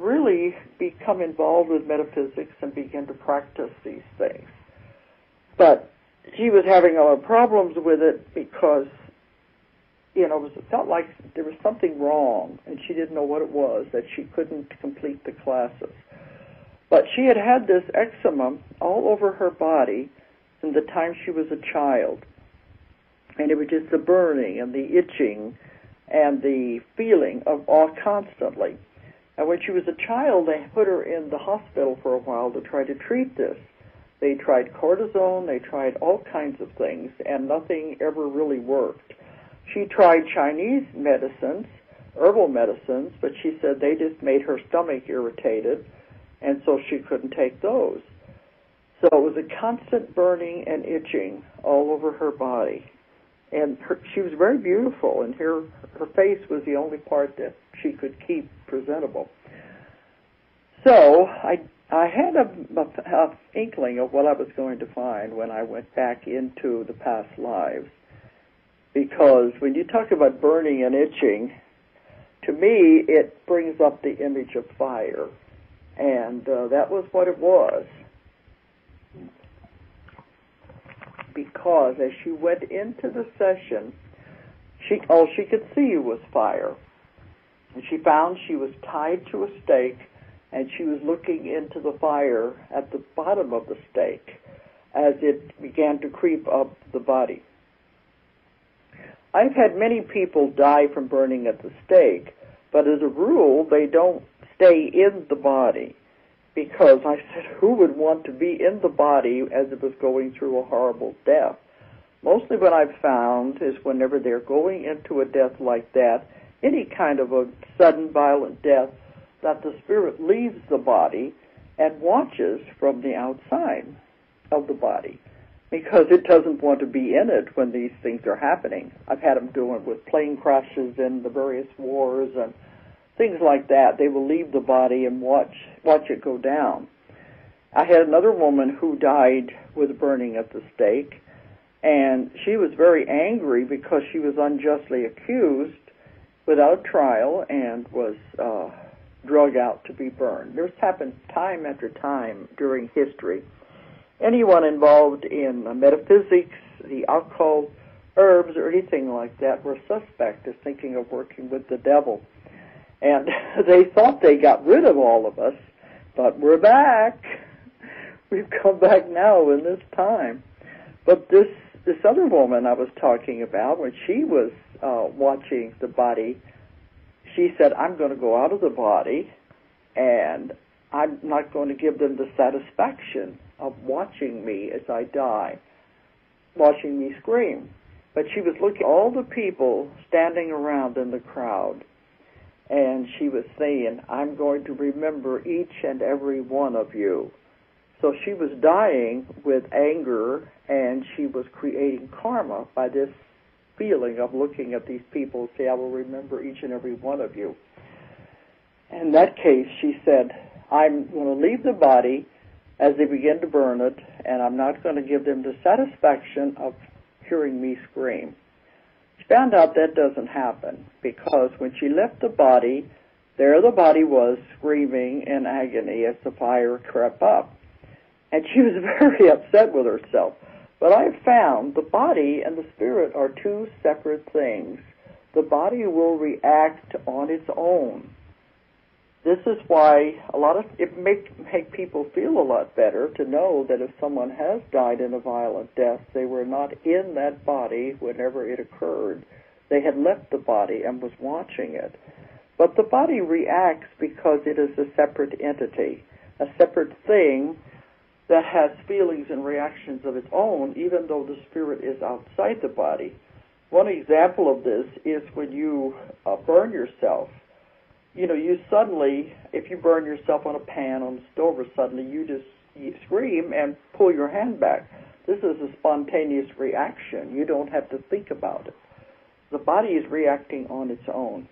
really become involved with metaphysics and begin to practice these things. But she was having a lot of problems with it because, it felt like there was something wrong, and she didn't know what it was, that she couldn't complete the classes. But she had had this eczema all over her body from the time she was a child. And it was just the burning and the itching and the feeling of all constantly. And when she was a child, they put her in the hospital for a while to try to treat this. They tried cortisone, they tried all kinds of things, and nothing ever really worked. She tried Chinese medicines, herbal medicines, but she said they just made her stomach irritated, and so she couldn't take those. So it was a constant burning and itching all over her body. And she was very beautiful, and her face was the only part that she could keep presentable. So I had a inkling of what I was going to find when I went back into the past lives. Because when you talk about burning and itching, to me it brings up the image of fire. And that was what it was. Because as she went into the session, all she could see was fire. And she found she was tied to a stake, and she was looking into the fire at the bottom of the stake as it began to creep up the body. I've had many people die from burning at the stake, but as a rule, they don't stay in the body. Because I said, who would want to be in the body as it was going through a horrible death? Mostly what I've found is whenever they're going into a death like that, any kind of a sudden violent death, that the spirit leaves the body and watches from the outside of the body because it doesn't want to be in it when these things are happening. I've had them do it with plane crashes in the various wars and things like that. They will leave the body and watch it go down. I had another woman who died with burning at the stake, and she was very angry because she was unjustly accused without trial and was drug out to be burned. This happened time after time during history. Anyone involved in metaphysics, the occult, herbs, or anything like that were suspect as thinking of working with the devil. And they thought they got rid of all of us, but we're back. We've come back now in this time. But this other woman I was talking about, when she was watching the body, she said, I'm going to go out of the body, and I'm not going to give them the satisfaction of watching me as I die, watching me scream. But she was looking at all the people standing around in the crowd, and she was saying, I'm going to remember each and every one of you. So she was dying with anger, and she was creating karma by this feeling of looking at these people and say, I will remember each and every one of you. In that case, she said, I'm going to leave the body as they begin to burn it, and I'm not going to give them the satisfaction of hearing me scream. She found out that doesn't happen, because when she left the body, there the body was screaming in agony as the fire crept up. And she was very upset with herself. But I found the body and the spirit are two separate things. The body will react on its own. This is why it make people feel a lot better to know that if someone has died in a violent death, they were not in that body whenever it occurred. They had left the body and was watching it. But the body reacts because it is a separate entity, a separate thing that has feelings and reactions of its own, even though the spirit is outside the body. One example of this is when you burn yourself. You suddenly, if you burn yourself on a pan, on the stove, or suddenly you scream and pull your hand back. This is a spontaneous reaction. You don't have to think about it. The body is reacting on its own.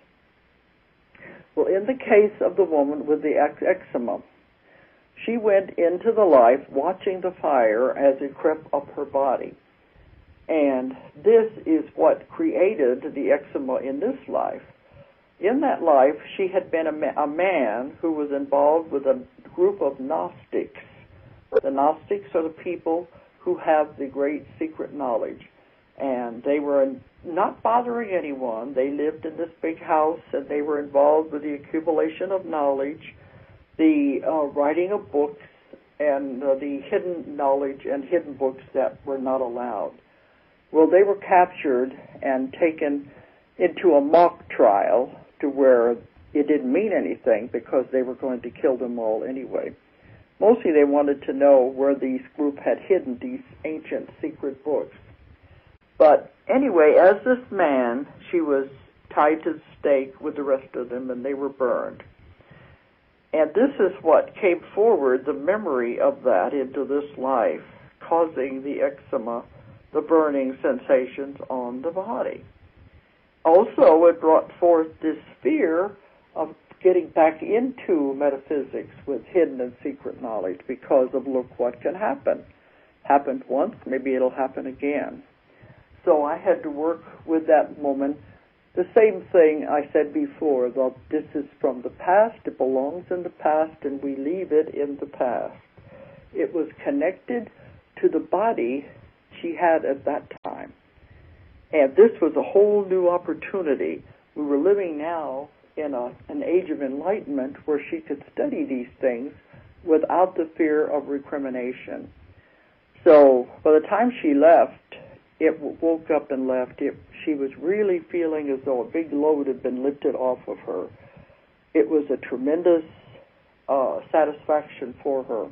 Well, in the case of the woman with the eczema, she went into the life watching the fire as it crept up her body. And this is what created the eczema in this life. in that life, she had been a man who was involved with a group of Gnostics. The Gnostics are the people who have the great secret knowledge. And they were not bothering anyone. They lived in this big house, and they were involved with the accumulation of knowledge, the writing of books, and the hidden knowledge and hidden books that were not allowed. Well, they were captured and taken into a mock trial to where it didn't mean anything because they were going to kill them all anyway. Mostly they wanted to know where these group had hidden these ancient secret books. But anyway, as this man, she was tied to the stake with the rest of them, and they were burned. And this is what came forward, the memory of that into this life, causing the eczema, the burning sensations on the body. Also, it brought forth this fear of getting back into metaphysics with hidden and secret knowledge because of, look what can happen. Happened once, maybe it'll happen again. So I had to work with that woman. The same thing I said before, that this is from the past, it belongs in the past, and we leave it in the past. It was connected to the body she had at that time. And this was a whole new opportunity. We were living now in an age of enlightenment where she could study these things without the fear of recrimination. So by the time she left, it woke up and left. She was really feeling as though a big load had been lifted off of her. It was a tremendous satisfaction for her.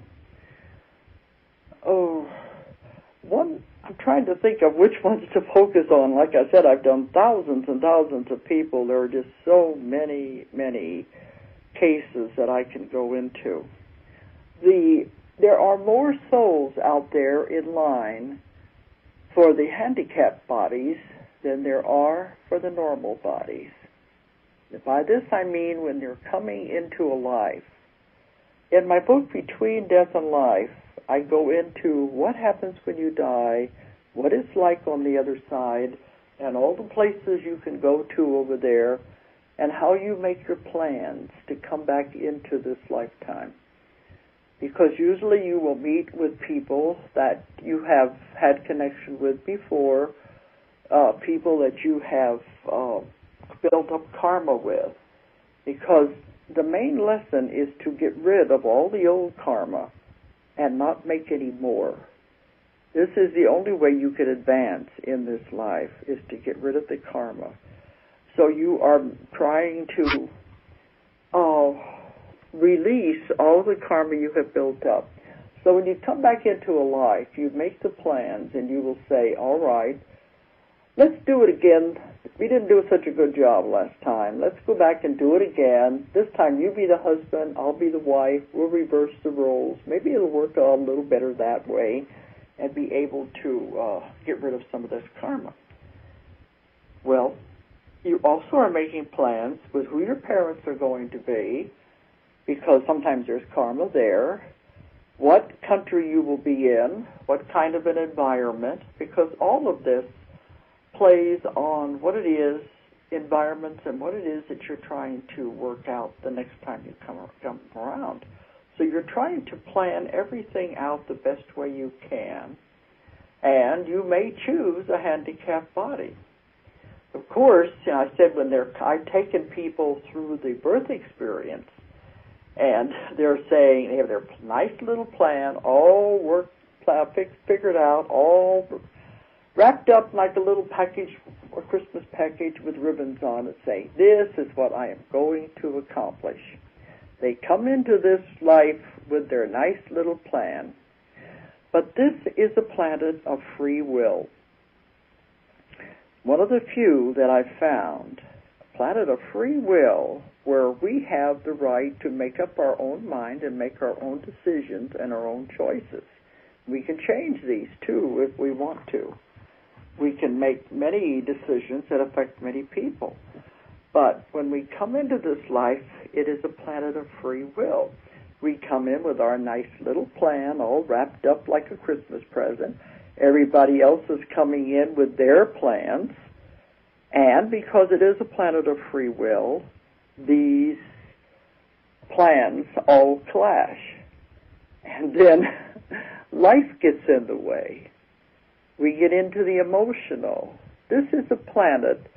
I'm trying to think of which ones to focus on. Like I said, I've done thousands and thousands of people. There are just so many, many cases that I can go into. There are more souls out there in line for the handicapped bodies than there are for the normal bodies. By this I mean when they're coming into a life. In my book, Between Death and Life, I go into what happens when you die, what it's like on the other side, and all the places you can go to over there, and how you make your plans to come back into this lifetime. Because usually you will meet with people that you have had connection with before, people that you have built up karma with. Because the main lesson is to get rid of all the old karma and not make any more. This is the only way you can advance in this life, is to get rid of the karma. So you are trying to release all the karma you have built up. So when you come back into a life, you make the plans and you will say, all right, let's do it again. We didn't do such a good job last time. Let's go back and do it again. This time you be the husband, I'll be the wife. We'll reverse the roles. Maybe it'll work out a little better that way and be able to get rid of some of this karma. Well, you also are making plans with who your parents are going to be, because sometimes there's karma there, what country you will be in, what kind of an environment, because all of this plays on what it is, environments, and what it is that you're trying to work out the next time you come around. So you're trying to plan everything out the best way you can, and you may choose a handicapped body. Of course, I said I've taken people through the birth experience, and they're saying they have their nice little plan, all figured out, all wrapped up like a little package, a Christmas package with ribbons on it, saying, this is what I am going to accomplish. They come into this life with their nice little plan. But this is a planet of free will. One of the few that I've found, a planet of free will, where we have the right to make up our own mind and make our own decisions and our own choices. We can change these, too, if we want to. We can make many decisions that affect many people. But when we come into this life, it is a planet of free will. We come in with our nice little plan, all wrapped up like a Christmas present. Everybody else is coming in with their plans. And because it is a planet of free will, these plans all clash. And then life gets in the way. We get into the emotional. This is a planet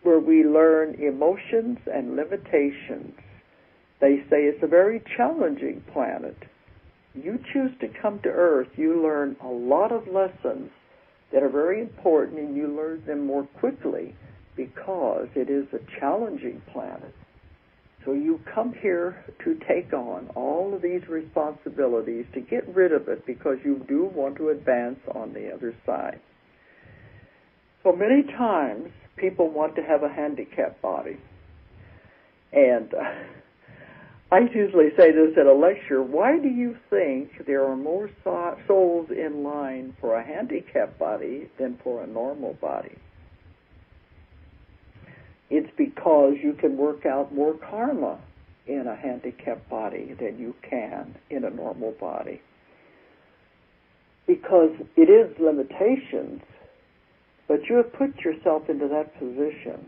where we learn emotions and limitations. They say it's a very challenging planet. You choose to come to Earth, you learn a lot of lessons that are very important, and you learn them more quickly because it is a challenging planet. So you come here to take on all of these responsibilities, to get rid of it because you do want to advance on the other side. So many times people want to have a handicapped body. And I usually say this at a lecture: why do you think there are more souls in line for a handicapped body than for a normal body? It's because you can work out more karma in a handicapped body than you can in a normal body. Because it is limitations, but you have put yourself into that position.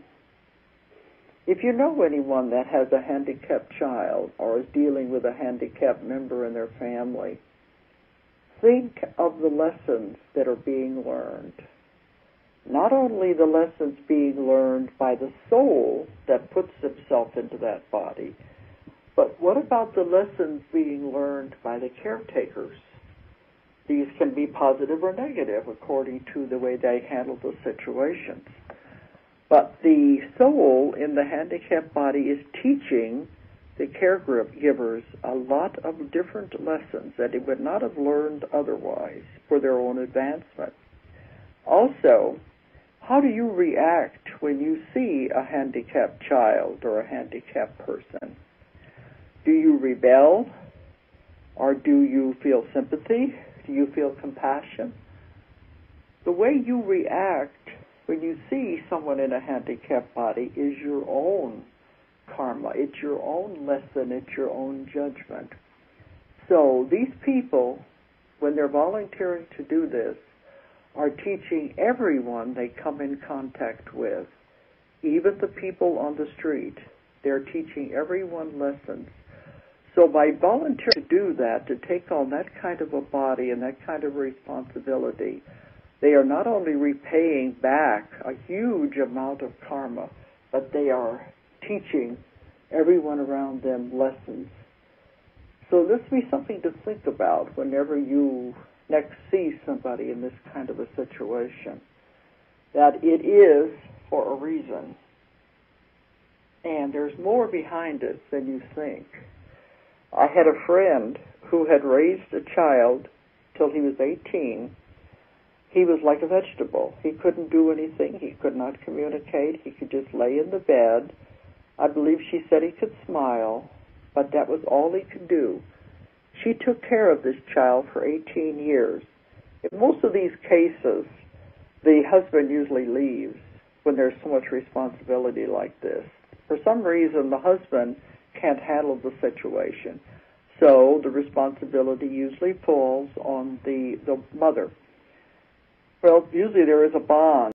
If you know anyone that has a handicapped child or is dealing with a handicapped member in their family, think of the lessons that are being learned. Not only the lessons being learned by the soul that puts itself into that body, but what about the lessons being learned by the caretakers? These can be positive or negative according to the way they handle the situations. But the soul in the handicapped body is teaching the caregivers a lot of different lessons that they would not have learned otherwise for their own advancement. Also, how do you react when you see a handicapped child or a handicapped person? Do you rebel? Or do you feel sympathy? Do you feel compassion? The way you react when you see someone in a handicapped body is your own karma. It's your own lesson. It's your own judgment. So these people, when they're volunteering to do this, are teaching everyone they come in contact with, even the people on the street. They're teaching everyone lessons. So by volunteering to do that, to take on that kind of a body and that kind of responsibility, they are not only repaying back a huge amount of karma, but they are teaching everyone around them lessons. So this would be something to think about whenever you next see somebody in this kind of a situation, that it is for a reason. And there's more behind it than you think. I had a friend who had raised a child till he was 18. He was like a vegetable. He couldn't do anything. He could not communicate. He could just lay in the bed. I believe she said he could smile, but that was all he could do. She took care of this child for 18 years. In most of these cases, the husband usually leaves when there's so much responsibility like this. For some reason, the husband can't handle the situation. So the responsibility usually falls on the mother. Well, usually there is a bond